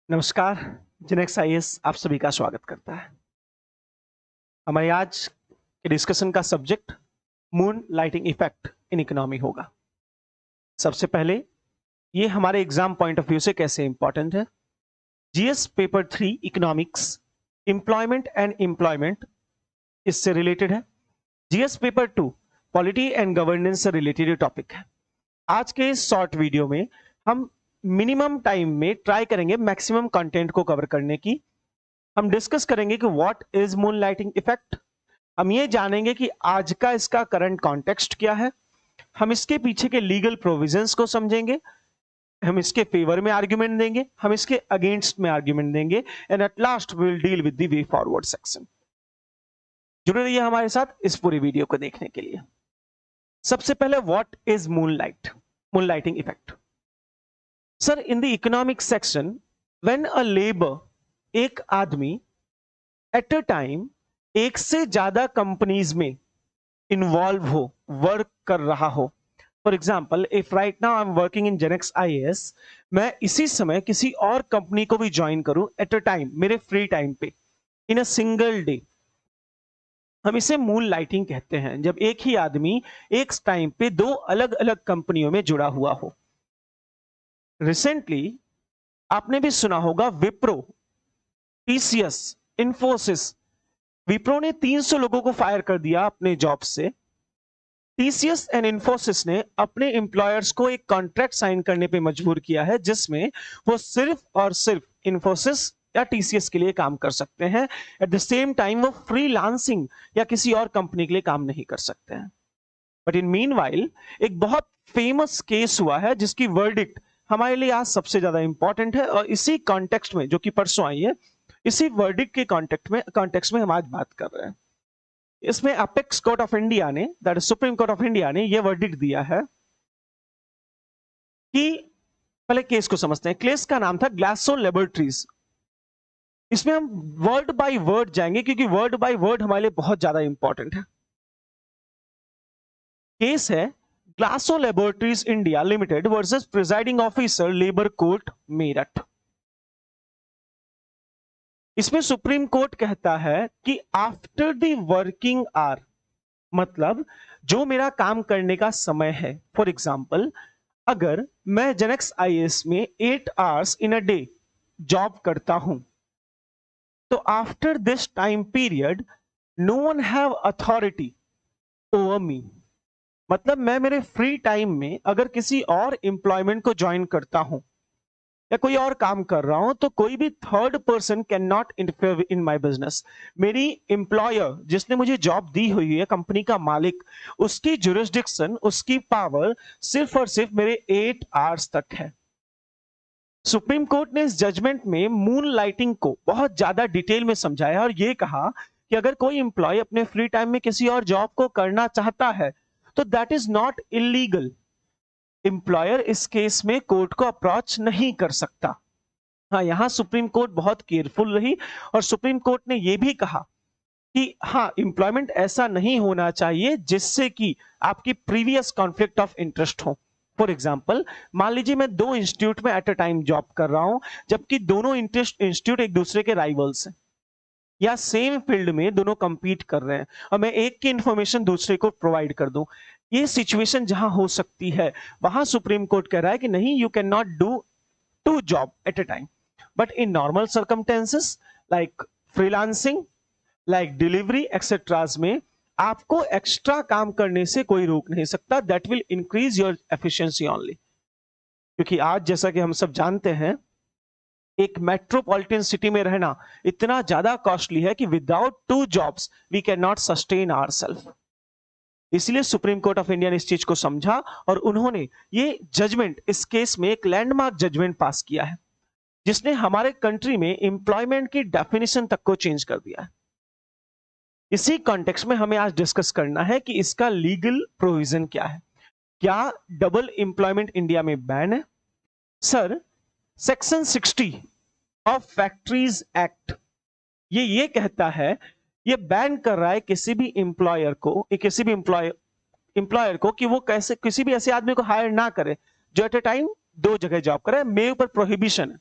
नमस्कार, जिनेक्स आईएएस आप सभी का स्वागत करता है। हमारे आज के डिस्कशन का subject moon lighting effect in economy होगा। सबसे पहले ये हमारे एग्जाम पॉइंट ऑफ व्यू से कैसे इंपॉर्टेंट है। GS paper 3 economics employment and employment इससे रिलेटेड है। GS paper 2 polity and governance से रिलेटेड टॉपिक है। आज के इस शॉर्ट वीडियो में हम मिनिमम टाइम में ट्राई करेंगे मैक्सिमम कंटेंट को कवर करने की। हम डिस्कस करेंगे कि what is moon lighting effect. हम ये जानेंगे कि आज का इसका करंट कॉन्टेक्स्ट क्या है। हम इसके पीछे के लीगल प्रोविजंस को समझेंगे। हम इसके फेवर में आर्ग्यूमेंट देंगे, हम इसके अगेंस्ट में आर्ग्यूमेंट देंगे and at last we will deal with the way forward section. जुड़े रहिए हमारे साथ इस पूरी वीडियो को देखने के लिए। सबसे पहले what is moon lighting effect. Sir, in the economic section when a labour एक आदमी एट अ टाइम एक से ज्यादा कंपनीज में इन्वॉल्व हो, वर्क कर रहा हो। For example, if right now I am working in Genex IAS, मैं इसी समय किसी और कंपनी को भी ज्वाइन करूं एट अ टाइम, मेरे फ्री टाइम पे, इन अ सिंगल डे, हम इसे मून लाइटिंग कहते हैं। जब एक ही आदमी एक टाइम पे दो अलग अलग कंपनियों में जुड़ा हुआ हो। रिसेंटली आपने भी सुना होगा विप्रो, टीसीएस, इंफोसिस। विप्रो ने 300 लोगों को फायर कर दिया अपने जॉब से। टीसीएस एंड इंफोसिस ने अपने एम्प्लॉयर्स को एक कॉन्ट्रैक्ट साइन करने पे मजबूर किया है जिसमें वो सिर्फ और सिर्फ इंफोसिस या टीसीएस के लिए काम कर सकते हैं। एट द सेम टाइम वो फ्रीलांसिंग या किसी और कंपनी के लिए काम नहीं कर सकते हैं। बट इन मीनवाइल एक बहुत फेमस केस हुआ है जिसकी वर्डिक्ट हमारे लिए आज सबसे ज्यादा इंपॉर्टेंट है और इसी कॉन्टेक्स्ट में, जो कि परसों आई है, इसी वर्डिक्ट के कॉन्टेक्स्ट में हम आज बात कर रहे हैं। इसमें अपेक्स कोर्ट ऑफ इंडिया ने, that is supreme Court of India ने, यह वर्डिक्ट दिया है कि, पहले केस को समझते हैं। केस का नाम था ग्लासो लैबोरेटरीज। इसमें हम वर्ड बाय वर्ड जाएंगे क्योंकि वर्ड बाय वर्ड हमारे लिए बहुत ज्यादा इंपॉर्टेंट है। केस है Glaxo laboratories India limited versus presiding officer labour court Meerut. इसमें सुप्रीम कोर्ट कहता है कि आफ्टर द वर्किंग आवर, मतलब जो मेरा काम करने का समय है। फॉर एग्जाम्पल, अगर मैं जेनेक्स आईएएस में 8 hours in a day job करता हूं, तो after this time period no one have authority over me. मतलब मैं मेरे फ्री टाइम में अगर किसी और एम्प्लॉयमेंट को ज्वाइन करता हूं या कोई और काम कर रहा हूं, तो कोई भी third person can not interfere in my business. मेरी एम्प्लॉयर जिसने मुझे जॉब दी हुई है, कंपनी का मालिक, उसकी जुरिस्डिक्शन, उसकी पावर सिर्फ और सिर्फ मेरे 8 आवर्स तक है। सुप्रीम कोर्ट ने इस जजमेंट में मून लाइटिंग को बहुत ज्यादा डिटेल में समझाया और यह कहा कि अगर कोई एम्प्लॉय अपने फ्री टाइम में किसी और जॉब को करना चाहता है तो that is not illegal. Employer इस केस में कोर्ट को अप्रोच नहीं कर सकता। हाँ, यहां सुप्रीम कोर्ट बहुत केयरफुल रही और सुप्रीम कोर्ट ने यह भी कहा कि हाँ, एम्प्लॉयमेंट ऐसा नहीं होना चाहिए जिससे कि आपकी प्रीवियस कॉन्फ्लिक्ट ऑफ इंटरेस्ट हो। फॉर एग्जाम्पल, मान लीजिए मैं दो इंस्टीट्यूट में एट अ टाइम जॉब कर रहा हूं, जबकि दोनों इंस्टीट्यूट एक दूसरे के राइवल्स हैं या सेम फील्ड में दोनों कंपीट कर रहे हैं और मैं एक की इंफॉर्मेशन दूसरे को प्रोवाइड कर दूं। ये सिचुएशन जहां हो सकती है वहां सुप्रीम कोर्ट कह रहा है कि नहीं, you can not do two job at a time. But in normal circumstances like freelancing, like delivery etceteras में आपको एक्स्ट्रा काम करने से कोई रोक नहीं सकता। That will increase your efficiency only. क्योंकि आज जैसा कि हम सब जानते हैं, एक मेट्रोपॉलिटन सिटी में रहना इतना ज्यादा कॉस्टली है कि without 2 jobs we can not sustain ourself. इसलिए सुप्रीम कोर्ट ऑफ इंडिया ने इस चीज को समझा और उन्होंने ये जजमेंट, इस केस में एक लैंडमार्क जजमेंट पास किया है जिसने हमारे कंट्री में एम्प्लॉयमेंट की डेफिनेशन तक को चेंज कर दिया है। इसी कॉन्टेक्स्ट में हमें आज डिस्कस करना है कि इसका लीगल प्रोविजन क्या है। क्या डबल एम्प्लॉयमेंट इंडिया में बैन है? Sir, section 60 of factories act ये कहता है, ये बैन कर रहा है किसी भी एम्प्लॉयर को, किसी भी एम्प्लॉयर को कि वो कैसे किसी भी ऐसे आदमी को हायर ना करे जो एट ए टाइम 2 जगह जॉब करे। मेरे ऊपर प्रोहिबिशन है।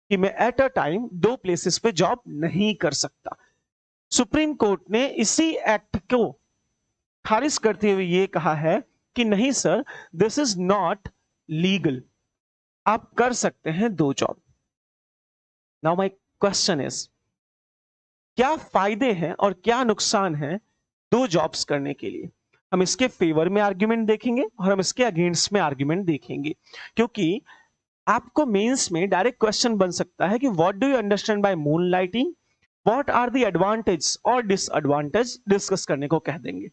कि मैं एट अ टाइम 2 प्लेसेस पे जॉब नहीं कर सकता। सुप्रीम कोर्ट ने इसी एक्ट को खारिज करते हुए यह कहा है कि नहीं sir, this is not legal, आप कर सकते हैं 2 job. Now my question is, क्या फायदे हैं और क्या नुकसान है 2 जॉब्स करने के लिए? हम इसके फेवर में आर्ग्यूमेंट देखेंगे और हम इसके अगेंस्ट में आर्ग्यूमेंट देखेंगे, क्योंकि आपको मेंस में डायरेक्ट क्वेश्चन बन सकता है कि what do you understand by moon lighting, what are the advantage और डिसएडवांटेज डिस्कस करने को कह देंगे।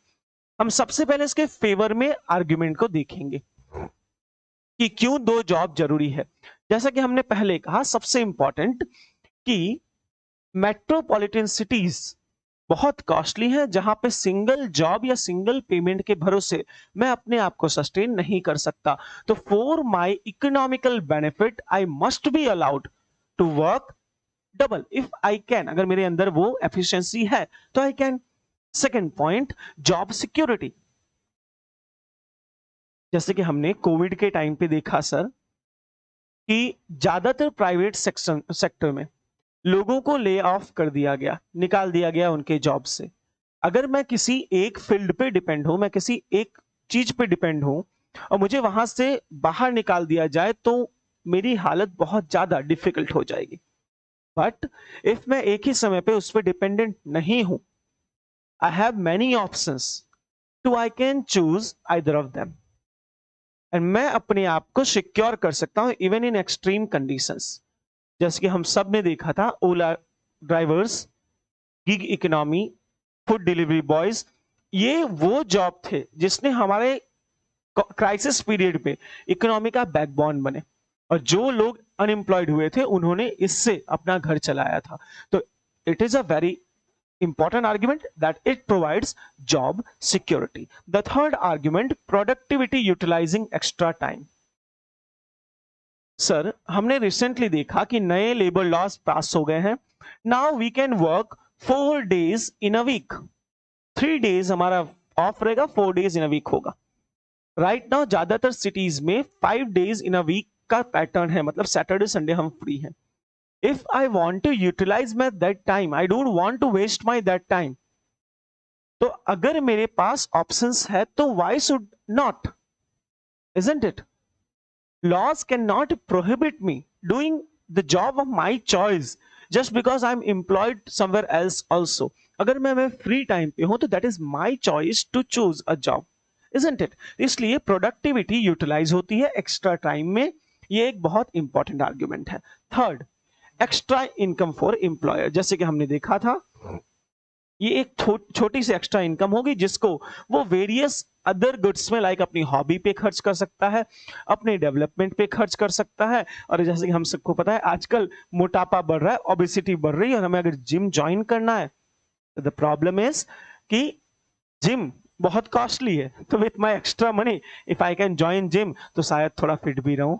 हम सबसे पहले इसके फेवर में आर्ग्यूमेंट को देखेंगे कि क्यों 2 जॉब जरूरी है। जैसा कि हमने पहले कहा, सबसे इंपॉर्टेंट कि मेट्रोपॉलिटन सिटीज बहुत कॉस्टली है, जहां पे सिंगल जॉब या सिंगल पेमेंट के भरोसे मैं अपने आप को सस्टेन नहीं कर सकता। तो for my economical benefit I must be allowed to work double if I can. अगर मेरे अंदर वो एफिशिएंसी है तो I can. Second point, job security. जैसे कि हमने कोविड के टाइम पे देखा सर कि ज्यादातर प्राइवेट सेक्टर में लोगों को ले ऑफ कर दिया गया, निकाल दिया गया उनके जॉब से। अगर मैं किसी एक फील्ड पे डिपेंड हूं, मैं किसी एक चीज पे डिपेंड हूं और मुझे वहां से बाहर निकाल दिया जाए तो मेरी हालत बहुत ज्यादा डिफिकल्ट हो जाएगी। बट इफ मैं एक ही समय पे उस पर डिपेंडेंट नहीं हूं, I have many options to I can choose either of them, and मैं अपने आप को सिक्योर कर सकता हूं इवन इन एक्सट्रीम कंडीशंस। जैसे कि हम सब ने देखा था, Ola drivers, gig economy, food delivery boys, ये वो जॉब थे जिसने हमारे क्राइसिस पीरियड पे इकोनॉमी का बैकबोन बने, और जो लोग अनएम्प्लॉयड हुए थे उन्होंने इससे अपना घर चलाया था। तो it is a very important argument that it provides job security. The third argument, productivity utilizing extra time. Sir, हमने रिसेंटली देखा कि नए लेबर लॉज पास हो गए हैं। Now we can work 4 days in a week. 3 days हमारा off रहेगा, 4 days in a week होगा। राइट नाउ ज्यादातर सिटीज में 5 days इन अ वीक का पैटर्न है, मतलब सैटरडे संडे हम फ्री हैं। If I want to utilize my that time, I don't want to waste my that time. तो अगर मेरे पास options है तो why should not? Isn't it? Laws cannot prohibit me doing the job of my choice just because I'm employed somewhere else also. अगर मैं free time पे हूं तो that is my choice to choose a job. Isn't it? इसलिए productivity utilize होती है extra time में। ये एक बहुत important argument है। Third, extra income for employer. जैसे कि हमने देखा था, ये एक छोटी सी एक्स्ट्रा इनकम होगी जिसको वो वेरियस अदर गुड्स में, लाइक अपनी हॉबी पे खर्च कर सकता है, अपने डेवलपमेंट पे खर्च कर सकता है। और जैसे कि हम सबको पता है आजकल मोटापा बढ़ रहा है, ओबेसिटी बढ़ रही है, और हमें अगर जिम ज्वाइन करना है तो द प्रॉब्लम इज कि जिम बहुत कॉस्टली है। तो with my extra money if I can join gym तो शायद थोड़ा फिट भी रहूं।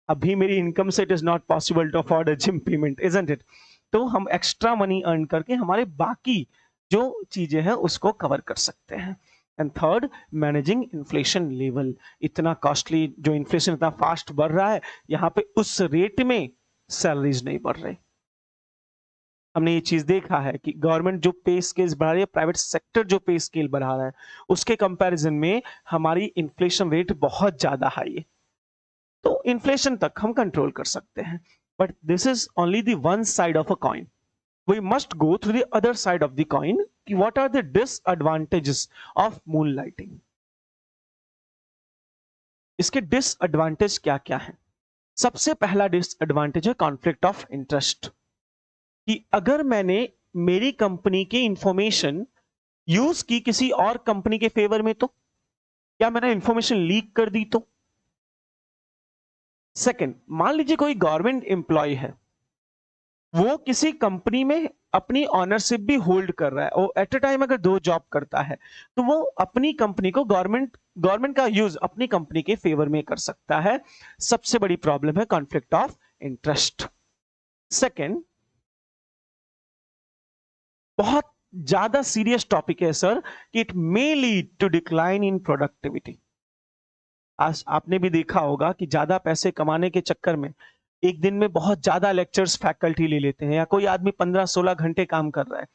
अभी मेरी इनकम से it is not possible to afford a gym payment, isn't it? तो हम एक्स्ट्रा मनी अर्न करके हमारे बाकी जो चीजें हैं उसको कवर कर सकते हैं। And third, managing inflation level. इतना कॉस्टली जो इन्फ्लेशन इतना फास्ट बढ़ रहा है, यहाँ पे उस रेट में सैलरीज नहीं बढ़ रही। हमने ये चीज देखा है कि गवर्नमेंट जो पे स्केल बढ़ा रही है, प्राइवेट सेक्टर जो पे स्केल बढ़ा रहा है, उसके कंपैरिजन में हमारी इन्फ्लेशन रेट बहुत ज्यादा हाई है। तो इन्फ्लेशन तक हम कंट्रोल कर सकते हैं, but this is only the one side of a coin. We must go through the other side of the coin कि what are the disadvantages of moonlighting. इसके डिसएडवांटेज क्या क्या है? सबसे पहला डिसएडवांटेज है कॉन्फ्लिक्ट ऑफ इंटरेस्ट, कि अगर मैंने मेरी कंपनी की इंफॉर्मेशन यूज की किसी और कंपनी के फेवर में तो, क्या मैंने इंफॉर्मेशन लीक कर दी तो। सेकंड, मान लीजिए कोई गवर्नमेंट एम्प्लॉय है, वो किसी कंपनी में अपनी ऑनरशिप भी होल्ड कर रहा है, और एट अ टाइम अगर 2 जॉब करता है तो वो अपनी कंपनी को गवर्नमेंट का यूज अपनी कंपनी के फेवर में कर सकता है। सबसे बड़ी प्रॉब्लम है कॉन्फ्लिक्ट ऑफ इंटरेस्ट। सेकंड, बहुत ज्यादा सीरियस टॉपिक है सर, कि it may lead to decline in productivity. आज आपने भी देखा होगा कि ज्यादा पैसे कमाने के चक्कर में एक दिन में बहुत ज्यादा लेक्चर्स फैकल्टी ले लेते हैं, या कोई आदमी 15-16 घंटे काम कर रहा है।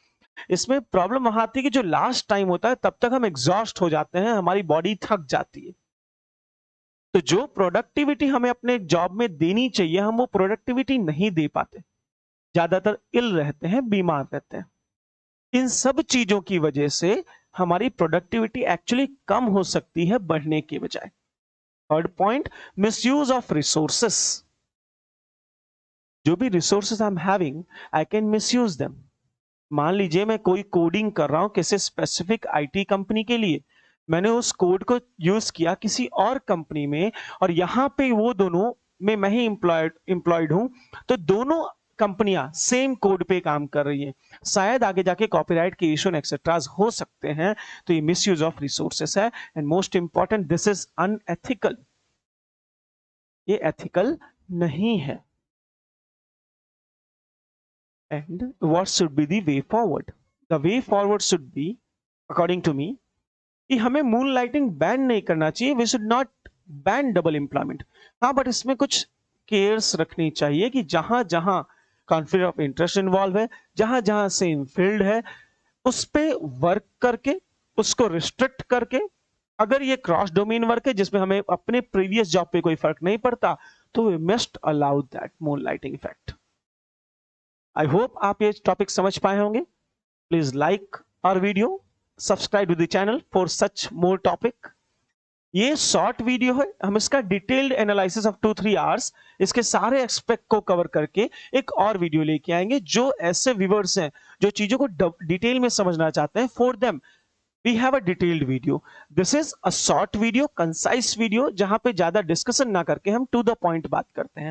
इसमें प्रॉब्लम वहां आती है कि जो लास्ट टाइम होता है तब तक हम एग्जॉस्ट हो जाते हैं, हमारी बॉडी थक जाती है। तो जो प्रोडक्टिविटी हमें अपने जॉब में देनी चाहिए, हम वो प्रोडक्टिविटी नहीं दे पाते, ज्यादातर इल रहते हैं, बीमार रहते हैं। इन सब चीजों की वजह से हमारी प्रोडक्टिविटी एक्चुअली कम हो सकती है बढ़ने के बजाय। Third point, misuse of resources. जो भी resources I am having, I can misuse them. मान लीजिए मैं कोई कोडिंग कर रहा हूं किसी स्पेसिफिक आईटी कंपनी के लिए, मैंने उस कोड को यूज किया किसी और कंपनी में, और यहां पे वो दोनों में मैं ही एम्प्लॉयड हूं, तो दोनों कंपनियां सेम कोड पे काम कर रही हैं, शायद आगे जाके कॉपीराइट के इशू एक्सेट्रास हो सकते हैं। तो ये मिसयूज ऑफ रिसोर्सेस है। And most important, this is unethical. ये एथिकल नहीं है। And what should be the way forward? The way forward should be, according to me, कि हमें मून लाइटिंग बैन नहीं करना चाहिए। We should not ban double employment. हाँ, but इसमें कुछ केयर्स रखनी चाहिए कि जहां जहां कॉन्फ्लिक्ट ऑफ इंटरेस्ट इन्वॉल्व है, जहां जहां सेम फील्ड है, उस पे वर्क करके, उसको रिस्ट्रिक्ट करके, अगर ये क्रॉस डोमेन वर्क है जिसमें हमें अपने प्रीवियस जॉब पे कोई फर्क नहीं पड़ता, तो we must allow that moon lighting effect. I hope आप ये टॉपिक समझ पाए होंगे। Please like our video, subscribe to the channel for such more topic. ये शॉर्ट वीडियो है, हम इसका डिटेल्ड एनालिसिस ऑफ 2-3 आवर्स, इसके सारे एस्पेक्ट को कवर करके एक और वीडियो लेके आएंगे। जो ऐसे व्यूअर्स हैं जो चीजों को डिटेल में समझना चाहते हैं, for them we have a detailed video. This is a short video, concise video, जहां पे ज्यादा डिस्कशन ना करके हम टू द पॉइंट बात करते हैं।